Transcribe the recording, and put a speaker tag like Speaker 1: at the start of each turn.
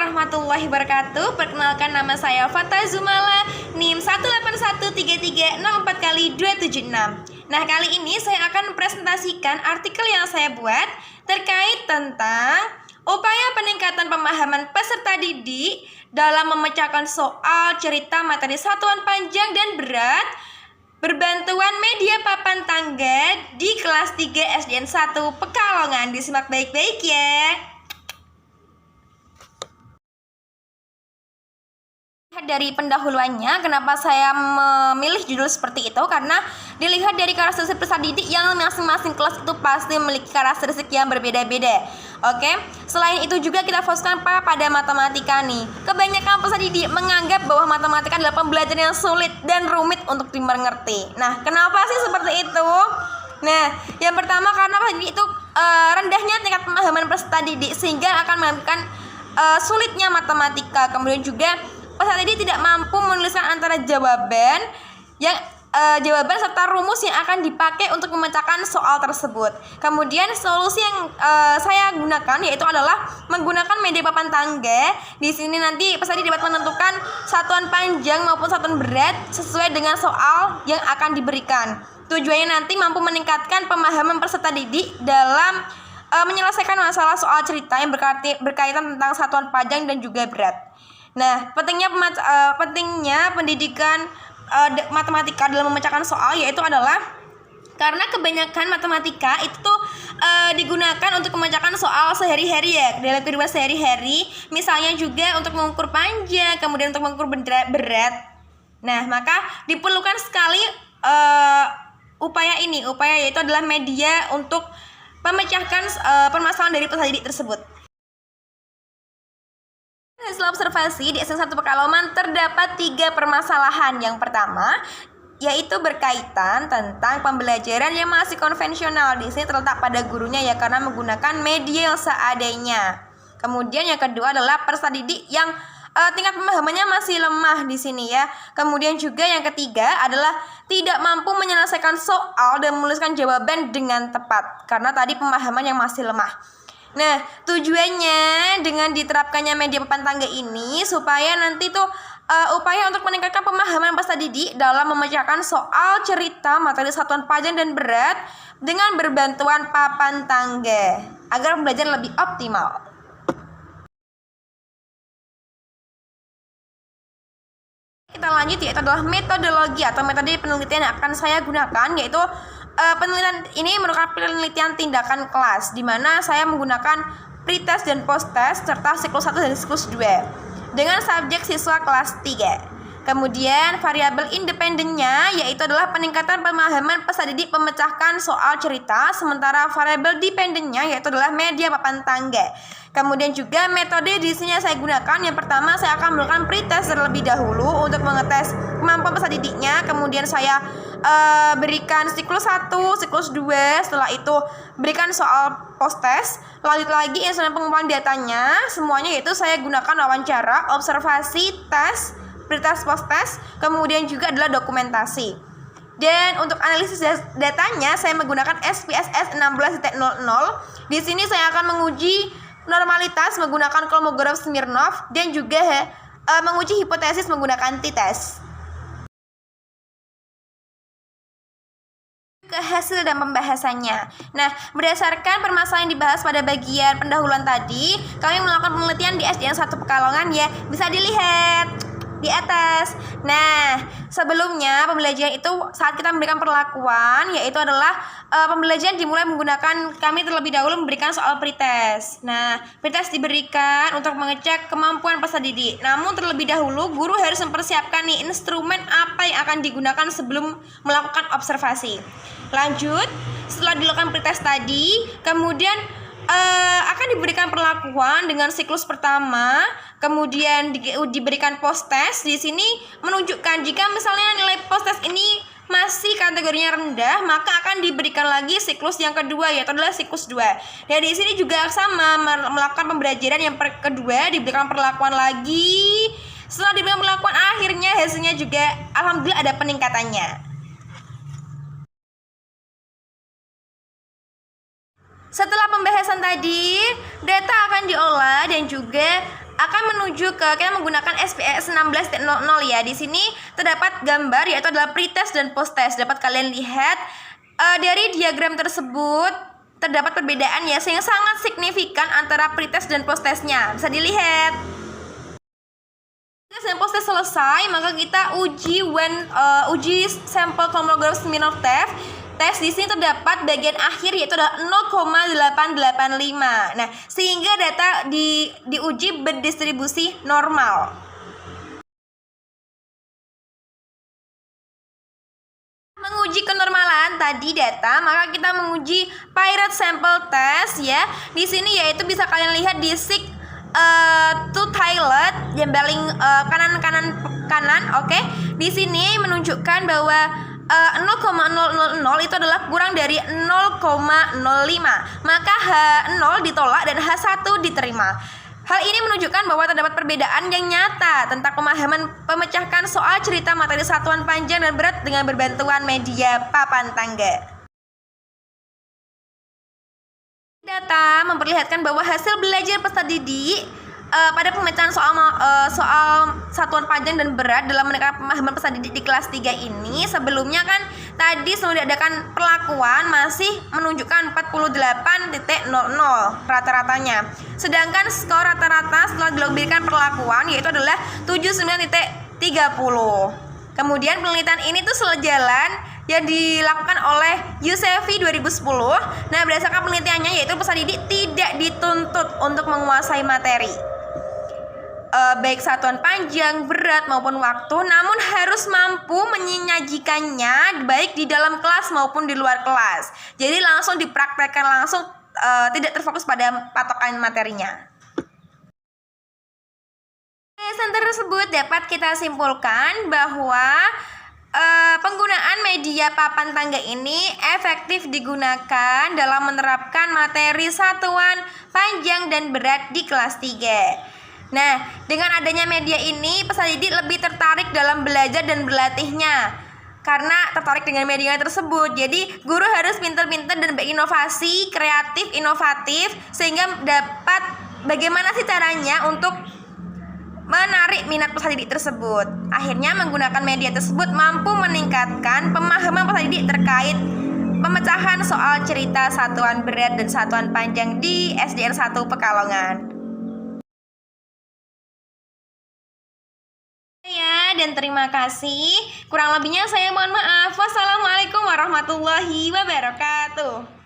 Speaker 1: warahmatullahi wabarakatuh. Perkenalkan, nama saya Fata Zumala, NIM 18134x276. Nah, kali ini saya akan mempresentasikan artikel yang saya buat terkait tentang upaya peningkatan pemahaman peserta didik dalam memecahkan soal cerita materi satuan panjang dan berat berbantuan media papan tangga di kelas 3 SDN 1 Pekalongan. Disimak baik-baik ya. Dari pendahuluannya, kenapa saya memilih judul seperti itu? Karena dilihat dari karakteristik peserta didik yang masing-masing kelas itu pasti memiliki karakteristik yang berbeda-beda. Oke, selain itu juga kita fokuskan pada matematika nih. Kebanyakan peserta didik menganggap bahwa matematika adalah pembelajaran yang sulit dan rumit untuk dimengerti. Nah, kenapa sih seperti itu? Nah, yang pertama karena itu rendahnya tingkat pemahaman peserta didik sehingga akan menyebabkan sulitnya matematika. Kemudian juga peserta didik tidak mampu menuliskan antara jawaban serta rumus yang akan dipakai untuk memecahkan soal tersebut. Kemudian solusi yang saya gunakan yaitu adalah menggunakan media papan tangga. Di sini nanti peserta didik dapat menentukan satuan panjang maupun satuan berat sesuai dengan soal yang akan diberikan. Tujuannya nanti mampu meningkatkan pemahaman peserta didik dalam menyelesaikan masalah soal cerita yang berkaitan tentang satuan panjang dan juga berat. Nah, pentingnya pendidikan matematika dalam memecahkan soal yaitu adalah karena kebanyakan matematika itu digunakan untuk memecahkan soal sehari-hari ya, dalam kehidupan sehari-hari, misalnya juga untuk mengukur panjang, kemudian untuk mengukur berat. Nah, maka diperlukan sekali upaya yaitu adalah media untuk memecahkan permasalahan dari peserta didik tersebut. Hasil observasi di SDN 1 Pekalongan terdapat 3 permasalahan. Yang pertama yaitu berkaitan tentang pembelajaran yang masih konvensional. Di sini terletak pada gurunya ya, karena menggunakan media yang seadanya. Kemudian yang kedua adalah peserta didik yang tingkat pemahamannya masih lemah di sini ya. Kemudian juga yang ketiga adalah tidak mampu menyelesaikan soal dan menuliskan jawaban dengan tepat karena tadi pemahaman yang masih lemah. Nah, tujuannya dengan diterapkannya media papan tangga ini supaya nanti tuh upaya untuk meningkatkan pemahaman peserta didik dalam memecahkan soal cerita materi satuan panjang dan berat dengan berbantuan papan tangga agar belajar lebih optimal. Kita lanjut yaitu adalah metodologi atau metode penelitian yang akan saya gunakan, yaitu penelitian ini merupakan penelitian tindakan kelas di mana saya menggunakan pretest dan posttest serta siklus 1 dan siklus 2 dengan subjek siswa kelas 3. Kemudian variabel independennya yaitu adalah peningkatan pemahaman peserta didik memecahkan soal cerita, sementara variabel dependennya yaitu adalah media papan tangga. Kemudian juga metode di sini saya gunakan, yang pertama saya akan melakukan pretest terlebih dahulu untuk mengetes kemampuan peserta didiknya. Kemudian saya berikan siklus 1, siklus 2, setelah itu berikan soal posttest. Lanjut lagi instrumen pengumpulan datanya, semuanya yaitu saya gunakan wawancara, observasi, tes, pretest, posttest, kemudian juga adalah dokumentasi. Dan untuk analisis datanya saya menggunakan SPSS 16.00. Di sini saya akan menguji normalitas menggunakan Kolmogorov Smirnov dan juga menguji hipotesis menggunakan t-test. Ke hasil dan pembahasannya. Nah, berdasarkan permasalahan yang dibahas pada bagian pendahuluan tadi, kami melakukan penelitian di SDN 1 Pekalongan ya. Bisa dilihat di atas. Nah, sebelumnya pembelajaran itu saat kita memberikan perlakuan yaitu adalah pembelajaran dimulai menggunakan kami terlebih dahulu memberikan soal pretest. Nah, pretest diberikan untuk mengecek kemampuan peserta didik. Namun terlebih dahulu guru harus mempersiapkan nih instrumen apa yang akan digunakan sebelum melakukan observasi. Lanjut, setelah dilakukan pretest tadi, kemudian akan diberikan perlakuan dengan siklus pertama, kemudian diberikan posttest. Di sini menunjukkan jika misalnya nilai posttest ini masih kategorinya rendah, maka akan diberikan lagi siklus yang kedua yaitu adalah siklus 2. Dan di sini juga sama melakukan pembelajaran yang kedua, diberikan perlakuan lagi. Setelah diberikan perlakuan akhirnya hasilnya juga alhamdulillah ada peningkatannya. Setelah pembahasan tadi, data akan diolah dan juga akan menuju ke kita menggunakan SPS 16.00 ya. Di sini terdapat gambar yaitu adalah pretest dan posttest. Dapat kalian lihat dari diagram tersebut terdapat perbedaan ya yang sangat signifikan antara pretest dan posttestnya. Bisa dilihat. Pretest dan posttest selesai, maka kita uji sampel homograph Smirnov test. Di sini terdapat bagian akhir yaitu adalah 0,885. Nah, sehingga data diuji berdistribusi normal. Menguji kenormalan tadi data, maka kita menguji Piret sample test ya. Di sini yaitu bisa kalian lihat di sig to toilet yang paling kanan, oke. Di sini menunjukkan bahwa 0,000 itu adalah kurang dari 0,05. Maka H0 ditolak dan H1 diterima. Hal ini menunjukkan bahwa terdapat perbedaan yang nyata tentang pemahaman pemecahkan soal cerita materi satuan panjang dan berat dengan berbantuan media papan tangga. Data memperlihatkan bahwa hasil belajar peserta didik pada pemecahan soal satuan panjang dan berat dalam meningkatkan pemahaman peserta didik di kelas 3 ini sebelumnya kan tadi sebelum diadakan perlakuan masih menunjukkan 48.00 rata-ratanya. Sedangkan skor rata-rata setelah dilebihkan perlakuan yaitu adalah 79.30. Kemudian penelitian ini tuh sejalan yang dilakukan oleh Yusefi 2010. Nah, berdasarkan penelitiannya yaitu peserta didik tidak dituntut untuk menguasai materi baik satuan panjang, berat maupun waktu, namun harus mampu menyajikannya baik di dalam kelas maupun di luar kelas. Jadi langsung dipraktekkan langsung, tidak terfokus pada patokan materinya. Pembahasan tersebut dapat kita simpulkan bahwa penggunaan media papan tangga ini efektif digunakan dalam menerapkan materi satuan panjang dan berat di kelas 3. Nah, dengan adanya media ini, peserta didik lebih tertarik dalam belajar dan berlatihnya karena tertarik dengan media tersebut. Jadi, guru harus pintar-pintar dan berinovasi, kreatif, inovatif sehingga dapat bagaimana sih caranya untuk menarik minat peserta didik tersebut. Akhirnya menggunakan media tersebut mampu meningkatkan pemahaman peserta didik terkait pemecahan soal cerita satuan berat dan satuan panjang di SDN 1 Pekalongan. Ya, dan terima kasih. Kurang lebihnya saya mohon maaf. Wassalamualaikum warahmatullahi wabarakatuh.